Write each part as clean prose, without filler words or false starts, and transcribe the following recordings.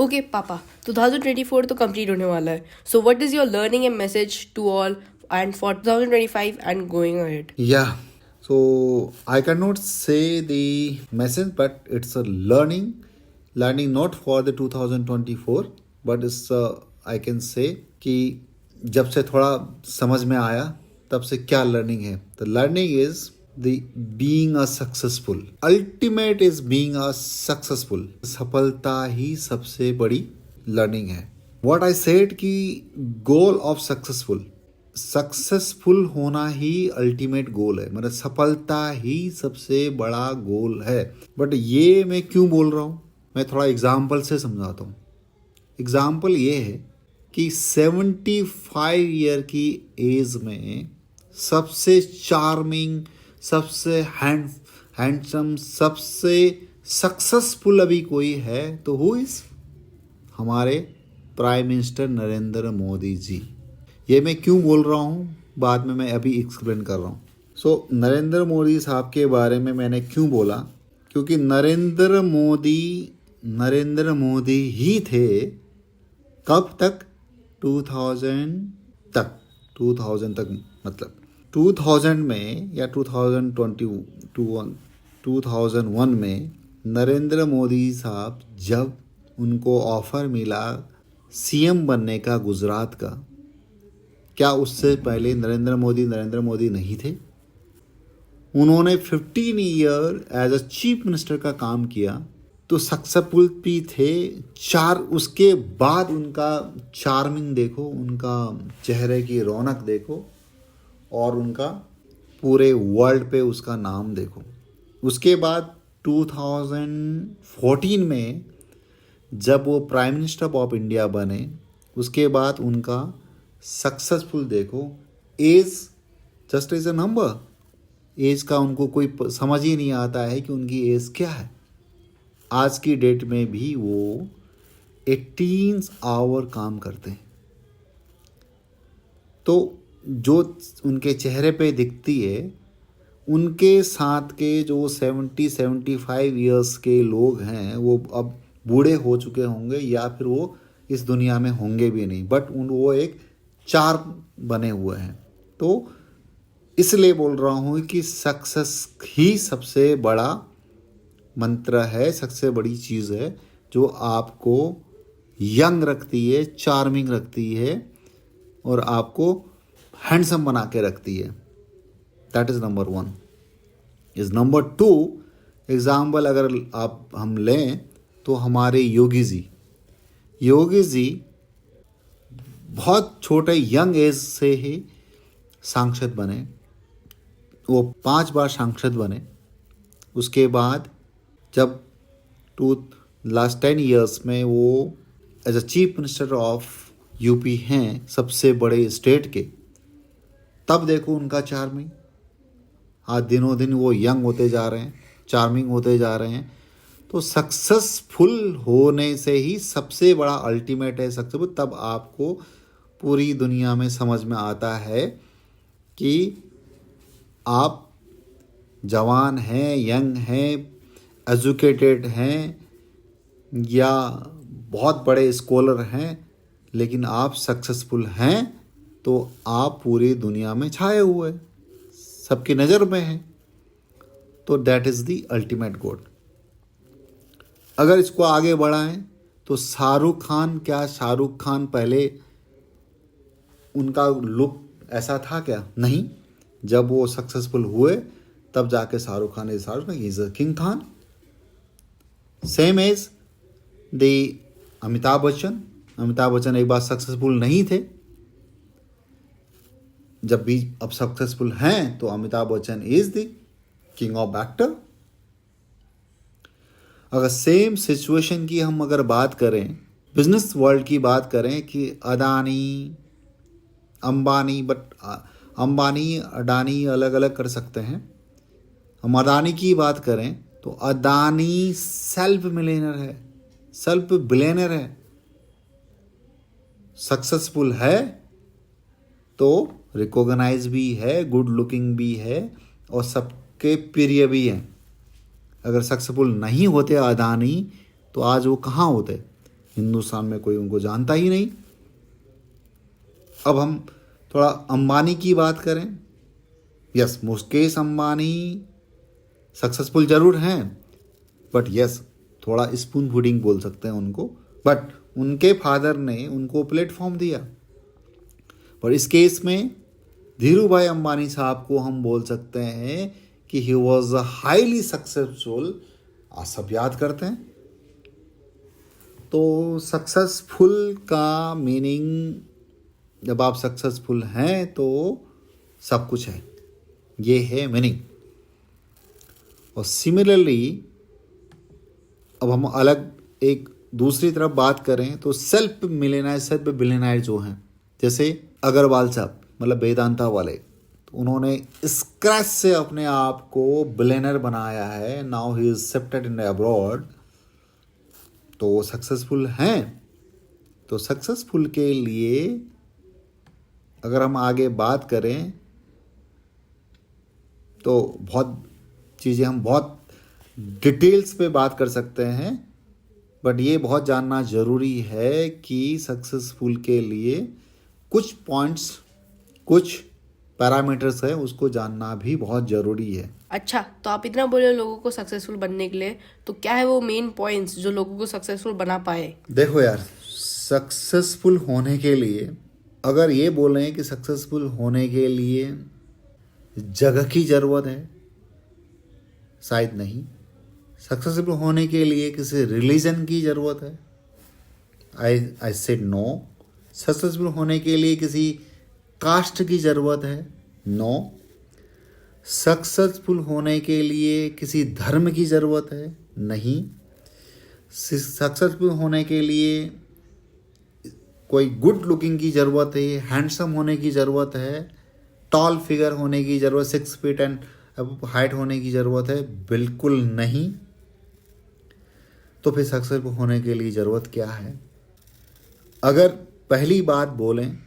Okay, Papa, 2024 तो complete होने वाला है. So what is your learning and message to all and for 2025 and going ahead? Yeah, so I cannot say the message, but it's a learning not for the 2024, but it's I can say कि जब से थोड़ा समझ में आया तब से क्या लर्निंग है. The learning is the being a successful. Ultimate is being a successful. सफलता ही सबसे बड़ी लर्निंग है. What I said कि goal of सक्सेसफुल होना ही अल्टीमेट गोल है, मतलब सफलता ही सबसे बड़ा गोल है. बट ये मैं क्यों बोल रहा हूँ, मैं थोड़ा एग्जाम्पल से समझाता हूँ. एग्जाम्पल ये है कि 75 ईयर की एज में सबसे चार्मिंग, सबसे हैंडसम, सबसे सक्सेसफुल अभी कोई है तो हु इज हमारे प्राइम मिनिस्टर नरेंद्र मोदी जी. ये मैं क्यों बोल रहा हूँ बाद में मैं अभी एक्सप्लेन कर रहा हूँ. सो नरेंद्र मोदी साहब के बारे में मैंने क्यों बोला, क्योंकि नरेंद्र मोदी ही थे कब तक, 2000 तक, 2000 तक, मतलब 2000 में या 2001 में नरेंद्र मोदी साहब जब उनको ऑफर मिला सीएम बनने का गुजरात का, क्या उससे पहले नरेंद्र मोदी नहीं थे? उन्होंने 15 year as a chief minister का काम किया तो सक्सेसफुल भी थे. उसके बाद उनका चार्मिंग देखो, उनका चेहरे की रौनक देखो और उनका पूरे वर्ल्ड पे उसका नाम देखो. उसके बाद 2014 में जब वो प्राइम मिनिस्टर ऑफ इंडिया बने, उसके बाद उनका सक्सेसफुल देखो. Age just is a number. Age का उनको कोई समझ ही नहीं आता है कि उनकी एज क्या है. आज की डेट में भी वो 18 आवर काम करते हैं. तो जो उनके चेहरे पे दिखती है, उनके साथ के जो 75 ईयर्स के लोग हैं वो अब बूढ़े हो चुके होंगे या फिर वो इस दुनिया में होंगे भी नहीं, बट वो एक चार बने हुए हैं. तो इसलिए बोल रहा हूँ कि सक्सेस ही सबसे बड़ा मंत्र है, सबसे बड़ी चीज़ है जो आपको यंग रखती है, चार्मिंग रखती है और आपको हैंडसम बना के रखती है. That is number 1. Is number 2 example अगर हम लें तो हमारे योगी जी बहुत छोटे यंग एज से ही सांसद बने. वो 5 बार सांसद बने. उसके बाद जब लास्ट 10 ईयर्स में वो as a chief minister of UP हैं, सबसे बड़े स्टेट के, तब देखो उनका चार्मिंग. आज दिनों दिन वो यंग होते जा रहे हैं, चार्मिंग होते जा रहे हैं. तो सक्सेसफुल होने से ही सबसे बड़ा अल्टीमेट है सक्सेसफुल. तब आपको पूरी दुनिया में समझ में आता है कि आप जवान हैं, यंग हैं, एजुकेटेड हैं या बहुत बड़े स्कॉलर हैं, लेकिन आप सक्सेसफुल हैं तो आप पूरी दुनिया में छाए हुए, सबकी नज़र में हैं. तो that is the ultimate goal. अगर इसको आगे बढ़ाएं तो शाहरुख खान पहले उनका लुक ऐसा था क्या? नहीं. जब वो सक्सेसफुल हुए तब जाके Shahrukh Khan is a king Khan. Same as the Amitabh Bachchan एक बार सक्सेसफुल नहीं थे, जब भी अब सक्सेसफुल हैं तो Amitabh Bachchan is the king of actor. अगर सेम सिचुएशन की हम अगर बात करें, बिजनेस वर्ल्ड की बात करें कि अडानी अडानी अलग अलग कर सकते हैं. हम अडानी की बात करें तो अडानी सेल्फ बिलियनर है, सक्सेसफुल है तो रिकॉग्नाइज भी है, गुड लुकिंग भी है और सबके प्रिय भी है. अगर सक्सेसफुल नहीं होते अडानी तो आज वो कहाँ होते? हिंदुस्तान में कोई उनको जानता ही नहीं। अब हम थोड़ा अंबानी की बात करें। यस, मुकेश अंबानी सक्सेसफुल जरूर हैं, बट यस, थोड़ा स्पून फीडिंग बोल सकते हैं उनको, बट उनके फादर ने उनको प्लेटफॉर्म दिया। पर इस केस में धीरू भाई अंबानी साहब को हम बोल सकते हैं कि ही वॉज हाईली सक्सेसफुल। आप सब याद करते हैं। तो सक्सेसफुल का मीनिंग, जब आप सक्सेसफुल हैं तो सब कुछ है, ये है मीनिंग। और सिमिलरली अब हम अलग एक दूसरी तरफ बात करें तो सेल्फ मिलियनेयर, सेल्फ बिलियनेयर जो हैं, जैसे अग्रवाल साहब, मतलब वेदांता वाले, तो उन्होंने स्क्रैच से अपने आप को बिलियनर बनाया है। Now he is shifted in abroad. तो वो सक्सेसफुल हैं। तो सक्सेसफुल के लिए अगर हम आगे बात करें तो बहुत चीज़ें हम बहुत डिटेल्स पे बात कर सकते हैं, बट ये बहुत जानना ज़रूरी है कि सक्सेसफुल के लिए कुछ पॉइंट्स, कुछ पैरामीटर्स है, उसको जानना भी बहुत ज़रूरी है। अच्छा, तो आप इतना बोले लोगों को सक्सेसफुल बनने के लिए, तो क्या है वो मेन पॉइंट्स जो लोगों को सक्सेसफुल बना पाए? देखो यार, सक्सेसफुल होने के लिए अगर ये बोलें कि सक्सेसफुल होने के लिए जगह की ज़रूरत है, शायद नहीं। सक्सेसफुल होने के लिए किसी रिलीजन की ज़रूरत है, आई सेड नो। सक्सेसफुल होने के लिए किसी कास्ट की ज़रूरत है, नो। सक्सेसफुल होने के लिए किसी धर्म की ज़रूरत है, नहीं। सक्सेसफुल होने के लिए कोई गुड लुकिंग की ज़रूरत है, हैंडसम होने की ज़रूरत है, टॉल फिगर होने की ज़रूरत, 6 फीट एंड हाइट होने की ज़रूरत है, बिल्कुल नहीं। तो फिर सक्सेसफुल होने के लिए ज़रूरत क्या है? अगर पहली बात बोलें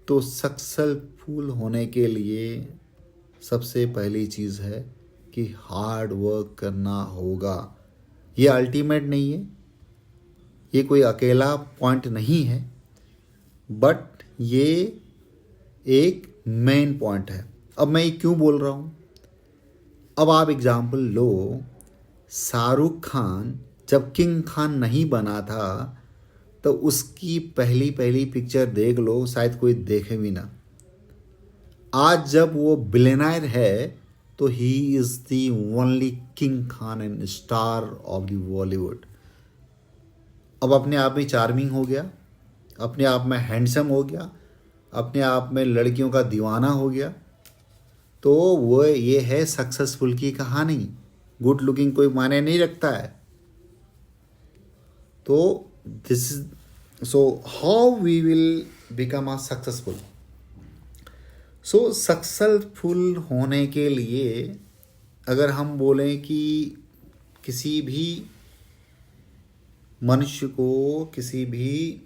तो सक्सेसफुल होने के लिए सबसे पहली चीज़ है कि हार्ड वर्क करना होगा। ये अल्टीमेट नहीं है, ये कोई अकेला पॉइंट नहीं है, बट ये एक मेन पॉइंट है। अब मैं ये क्यों बोल रहा हूँ? अब आप एग्जाम्पल लो, शाहरुख खान जब किंग खान नहीं बना था तो उसकी पहली पिक्चर देख लो, शायद कोई देखे भी ना। आज जब वो बिलियनर है तो he is the only king Khan and star of the Bollywood. अब अपने आप में चार्मिंग हो गया, अपने आप में हैंडसम हो गया, अपने आप में लड़कियों का दीवाना हो गया। तो वो ये है सक्सेसफुल की कहानी। गुड लुकिंग कोई मायने नहीं रखता है। तो this is so how we will become a successful. So successful होने के लिए अगर हम बोलें कि किसी भी मनुष्य को किसी भी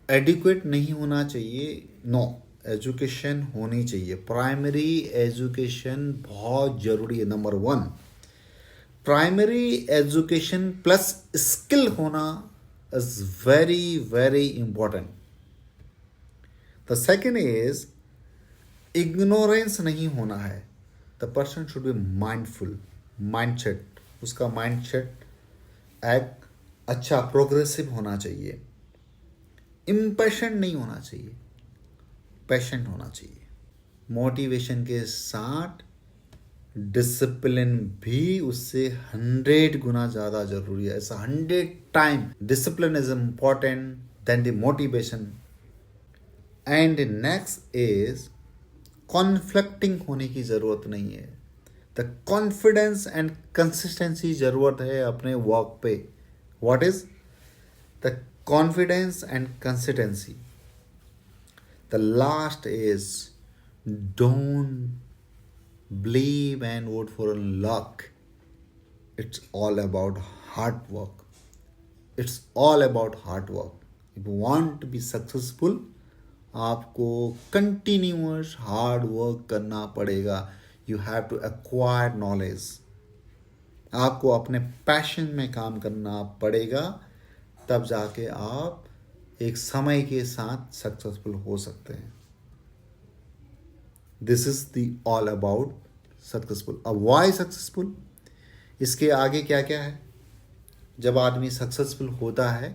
एडिक्वेट नहीं होना चाहिए, नो। एजुकेशन होनी चाहिए, प्राइमरी एजुकेशन बहुत ज़रूरी है। Number 1, primary education plus skill होना is very very important. The second is ignorance नहीं होना है। The person should be mindful, mindset, उसका माइंडसेट एक अच्छा प्रोग्रेसिव होना चाहिए। इम्पेशेंट नहीं होना चाहिए, पेशेंट होना चाहिए। मोटिवेशन के साथ डिसिप्लिन भी उससे 100 गुना ज़्यादा जरूरी है। ऐसा 100 time discipline is important than the motivation. And next is conflicting होने की ज़रूरत नहीं है। द कॉन्फिडेंस एंड कंसिस्टेंसी ज़रूरत है अपने वर्क पे। What is the confidence and consistency? The last is don't believe and vote for luck. It's all about hard work. It's all about hard work. If you want to be successful, आपको continuous hard work करना पड़ेगा। You have to acquire knowledge. आपको अपने passion में काम करना पड़ेगा। तब जाके आप एक समय के साथ सक्सेसफुल हो सकते हैं। This is the all about successful. अब वाई सक्सेसफुल, इसके आगे क्या क्या है। जब आदमी सक्सेसफुल होता है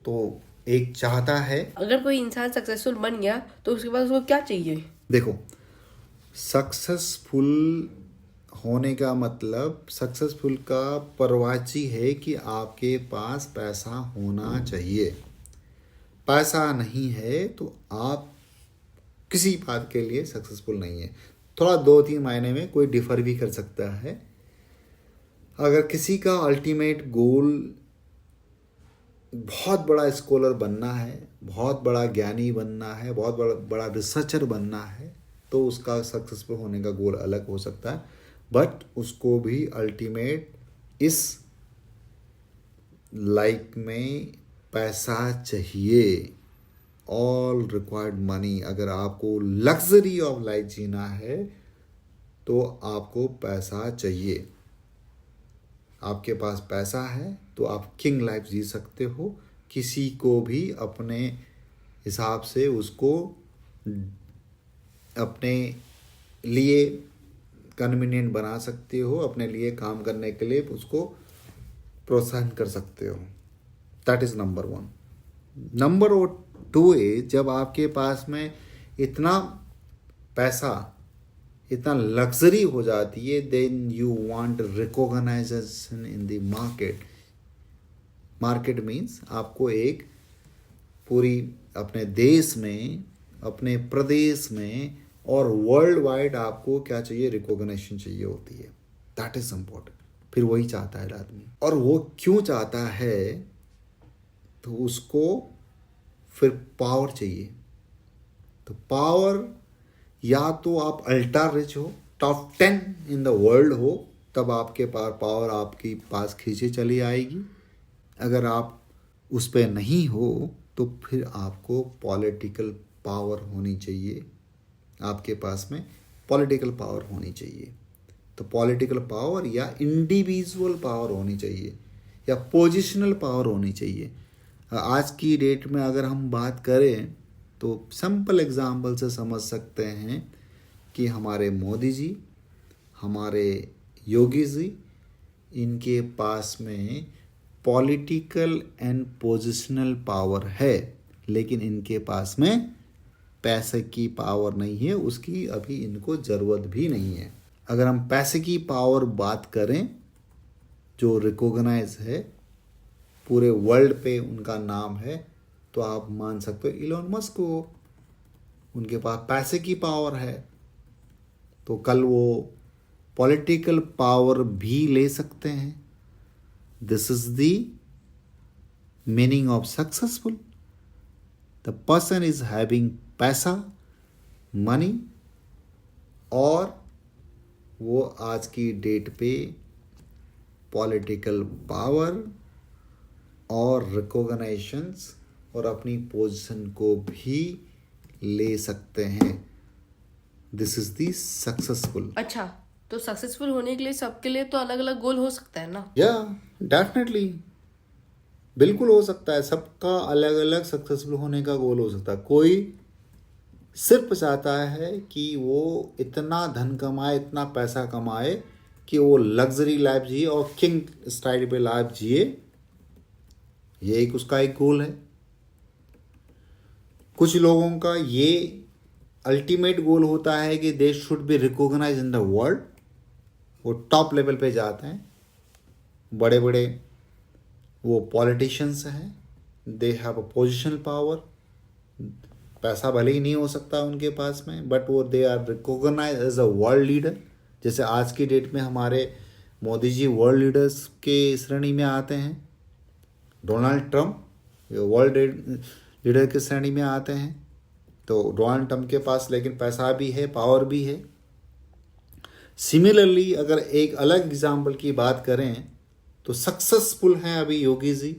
तो एक चाहता है, अगर कोई इंसान सक्सेसफुल बन गया तो उसके बाद उसको क्या चाहिए? देखो, सक्सेसफुल होने का मतलब, सक्सेसफुल का परवाची है कि आपके पास पैसा होना चाहिए। पैसा नहीं है तो आप किसी बात के लिए सक्सेसफुल नहीं है। थोड़ा 2-3 महीने में कोई डिफर भी कर सकता है। अगर किसी का अल्टीमेट गोल बहुत बड़ा स्कॉलर बनना है, बहुत बड़ा ज्ञानी बनना है, बहुत बड़ा बड़ा रिसर्चर बनना है, तो उसका सक्सेसफुल होने का गोल अलग हो सकता है। बट उसको भी अल्टीमेट इस लाइफ में पैसा चाहिए। All required money. अगर आपको लग्जरी ऑफ लाइफ जीना है तो आपको पैसा चाहिए। आपके पास पैसा है तो आप किंग लाइफ जी सकते हो। किसी को भी अपने हिसाब से उसको अपने लिए कन्वीनियंट बना सकते हो, अपने लिए काम करने के लिए उसको प्रोत्साहन कर सकते हो। That is number 1। Number 2 is, जब आपके पास में इतना पैसा, इतना लग्जरी हो जाती है, then you want recognization in the market. Market means आपको एक पूरी अपने देश में, अपने प्रदेश में और वर्ल्ड वाइड आपको क्या चाहिए, रिकॉग्निशन चाहिए होती है। That is important. फिर वही चाहता है आदमी। और वो क्यों चाहता है, तो उसको फिर पावर चाहिए। तो पावर, या तो आप अल्ट्रा रिच हो, टॉप 10 इन द वर्ल्ड हो, तब आपके पास पावर आपकी पास खींचे चली आएगी। अगर आप उस पर नहीं हो तो फिर आपको पॉलिटिकल पावर होनी चाहिए। आपके पास में पॉलिटिकल पावर होनी चाहिए। तो पॉलिटिकल पावर या इंडिविजुअल पावर होनी चाहिए या पोजिशनल पावर होनी चाहिए। आज की डेट में अगर हम बात करें तो सिंपल एग्जाम्पल से समझ सकते हैं कि हमारे मोदी जी, हमारे योगी जी, इनके पास में पॉलिटिकल एंड पोजिशनल पावर है, लेकिन इनके पास में पैसे की पावर नहीं है। उसकी अभी इनको ज़रूरत भी नहीं है। अगर हम पैसे की पावर बात करें, जो रिकॉग्नाइज है, पूरे वर्ल्ड पे उनका नाम है, तो आप मान सकते हो इलोन मस्क को, उनके पास पैसे की पावर है, तो कल वो पॉलिटिकल पावर भी ले सकते हैं। This is the meaning of successful. The person is having पैसा, मनी, और वो आज की डेट पे पॉलिटिकल पावर और रिकॉग्निशंस और अपनी पोजीशन को भी ले सकते हैं। This is the successful. अच्छा, तो सक्सेसफुल होने के लिए सबके लिए तो अलग अलग गोल हो सकता है ना? या डेफिनेटली, बिल्कुल हो सकता है। सबका अलग अलग सक्सेसफुल होने का गोल हो सकता है। कोई सिर्फ चाहता है कि वो इतना धन कमाए, इतना पैसा कमाए कि वो लग्जरी लाइफ जिए और किंग स्टाइल पे लाइफ जिए। ये एक उसका एक गोल है। कुछ लोगों का ये अल्टीमेट गोल होता है कि they should be recognize in the world. वो टॉप लेवल पे जाते हैं, बड़े बड़े वो पॉलिटिशियंस हैं, they have a positional power. पैसा भले ही नहीं हो सकता उनके पास में, बट वो they are recognize as a world leader. जैसे आज की डेट में हमारे मोदी जी वर्ल्ड लीडर्स के श्रेणी में आते हैं। डोनाल्ड ट्रंप वर्ल्ड लीडर की श्रेणी में आते हैं। तो डोनाल्ड ट्रंप के पास लेकिन पैसा भी है, पावर भी है। सिमिलरली अगर एक अलग एग्जाम्पल की बात करें तो सक्सेसफुल हैं अभी योगी जी।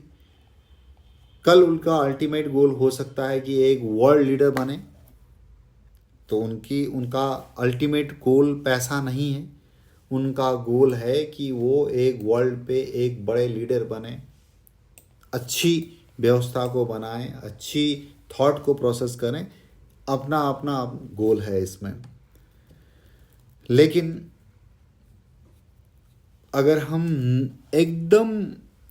कल उनका अल्टीमेट गोल हो सकता है कि एक वर्ल्ड लीडर बने। तो उनका अल्टीमेट गोल पैसा नहीं है। उनका गोल है कि वो एक वर्ल्ड पे एक बड़े लीडर बने, अच्छी व्यवस्था को बनाएं, अच्छी थॉट को प्रोसेस करें, अपना अपना गोल है इसमें। लेकिन अगर हम एकदम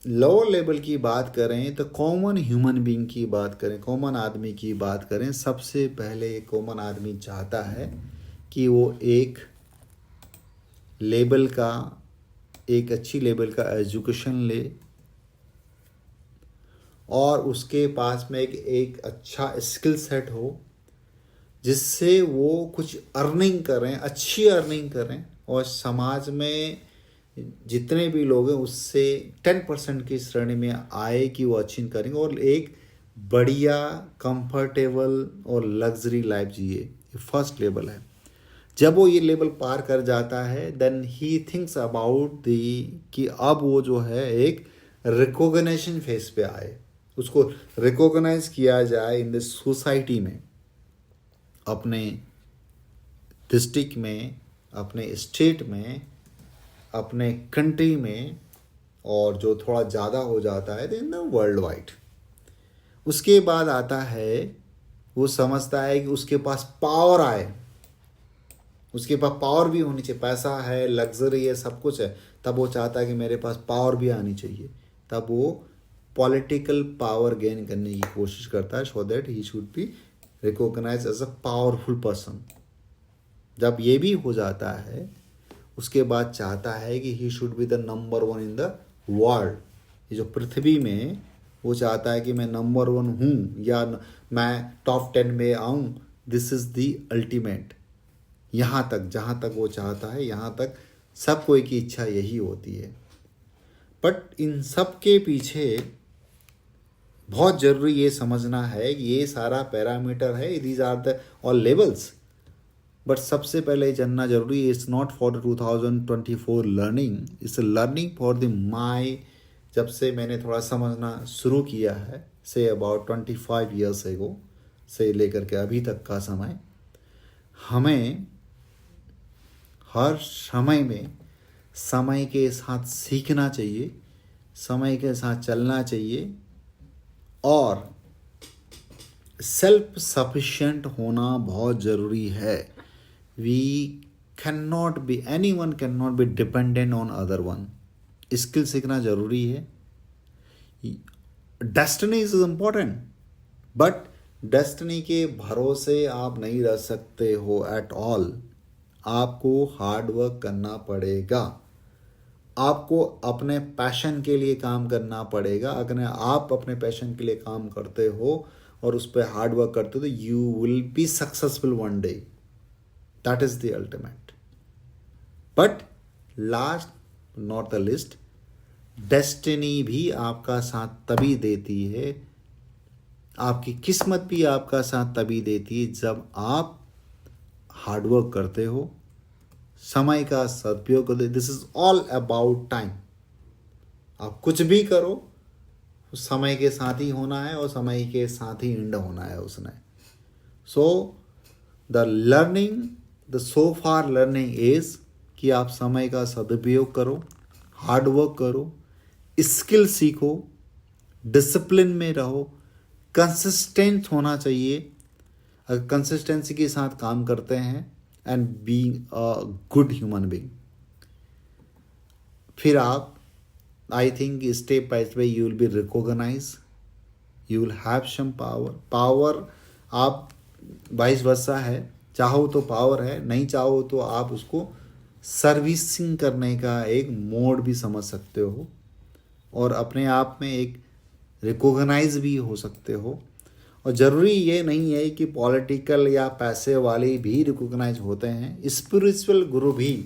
लोअर लेवल की बात करें तो कॉमन ह्यूमन बीइंग की बात करें, कॉमन आदमी की बात करें, सबसे पहले कॉमन आदमी चाहता है कि वो एक लेवल का, एक अच्छी लेवल का एजुकेशन ले और उसके पास में एक अच्छा स्किल सेट हो जिससे वो कुछ अर्निंग करें, अच्छी अर्निंग करें और समाज में जितने भी लोग हैं उससे 10% की श्रेणी में आए कि वो अच्छी करेंगे और एक बढ़िया कंफर्टेबल और लग्जरी लाइफ जिए। ये फर्स्ट लेवल है। जब वो ये लेवल पार कर जाता है then he thinks about the कि अब वो जो है एक रिकॉग्निशन फेज पे आए, उसको रिकॉग्नाइज किया जाए इन द सोसाइटी में, अपने डिस्ट्रिक्ट में, अपने स्टेट में, अपने कंट्री में, और जो थोड़ा ज़्यादा हो जाता है इन द वर्ल्ड वाइड। उसके बाद आता है वो समझता है कि उसके पास पावर आए, उसके पास पावर भी होनी चाहिए, पैसा है, लग्जरी है, सब कुछ है, तब वो चाहता है कि मेरे पास पावर भी आनी चाहिए, तब वो पॉलिटिकल पावर गेन करने की कोशिश करता है so that he should be recognize as a powerful person. जब ये भी हो जाता है उसके बाद चाहता है कि ही should be the number 1 in the world. ये जो पृथ्वी में वो चाहता है कि मैं नंबर 1 हूँ या मैं टॉप 10 में आऊँ, दिस इज़ दी अल्टीमेट। यहाँ तक जहाँ तक वो चाहता है, यहाँ तक सब कोई की इच्छा यही होती है। बट इन सब के पीछे बहुत ज़रूरी ये समझना है कि ये सारा पैरामीटर है, these are the all levels. But सबसे पहले जानना जरूरी है, it's not for the 2024 learning, it's learning for the my. जब से मैंने थोड़ा समझना शुरू किया है, से अबाउट 25 ईयर्स एगो से लेकर के अभी तक का समय, हमें हर समय में समय के साथ सीखना चाहिए, समय के साथ चलना चाहिए और सेल्फ सफिशिएंट होना बहुत ज़रूरी है। We can not be, any one can not be dependent on other one. Skill सीखना ज़रूरी है। Destiny is important but destiny के भरोसे आप नहीं रह सकते हो एट ऑल। आपको हार्ड वर्क करना पड़ेगा, आपको अपने पैशन के लिए काम करना पड़ेगा। अगर आप अपने पैशन के लिए काम करते हो और उस पर हार्ड वर्क करते हो तो you will be successful one day, that is the ultimate. But last not the list, destiny भी आपका साथ तभी देती है, आपकी किस्मत भी आपका साथ तभी देती है जब आप हार्ड वर्क करते हो, समय का सदुपयोग करते। This is all about time. आप कुछ भी करो समय के साथ ही होना है और समय के साथ ही एंड होना है उसने। So the learning, the so far learning is कि आप समय का सदुपयोग करो, हार्ड वर्क करो, स्किल सीखो, डिसिप्लिन में रहो, कंसिस्टेंट होना चाहिए। अगर कंसिस्टेंसी के साथ काम करते हैं and being a good human being, फिर आप I think step by step you will be recognize, you will have some power. आप वाइस वर्सा है, चाहो तो पावर है, नहीं चाहो तो आप उसको सर्विसिंग करने का एक मोड भी समझ सकते हो और अपने आप में एक रिकॉग्नाइज भी हो सकते हो। और ज़रूरी ये नहीं है कि पॉलिटिकल या पैसे वाले भी रिकॉग्नाइज होते हैं, स्पिरिचुअल गुरु भी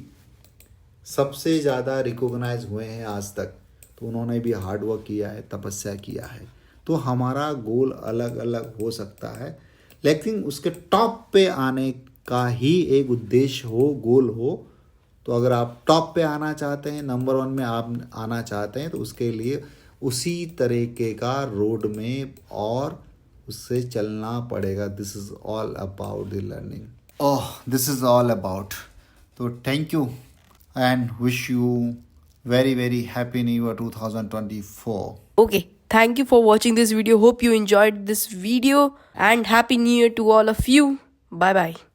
सबसे ज़्यादा रिकॉग्नाइज हुए हैं आज तक, तो उन्होंने भी हार्ड वर्क किया है, तपस्या किया है। तो हमारा गोल अलग अलग हो सकता है लेकिन उसके टॉप पे आने का ही एक उद्देश्य हो, गोल हो। तो अगर आप टॉप पे आना चाहते हैं, नंबर 1 में आप आना चाहते हैं, तो उसके लिए उसी तरीके का रोड में और उससे चलना पड़ेगा। This is all about the learning, this is all about. तो thank you and wish you very very happy new year 2024। Okay. Thank you for watching this video. Hope you enjoyed this video and Happy New Year to all of you. Bye bye.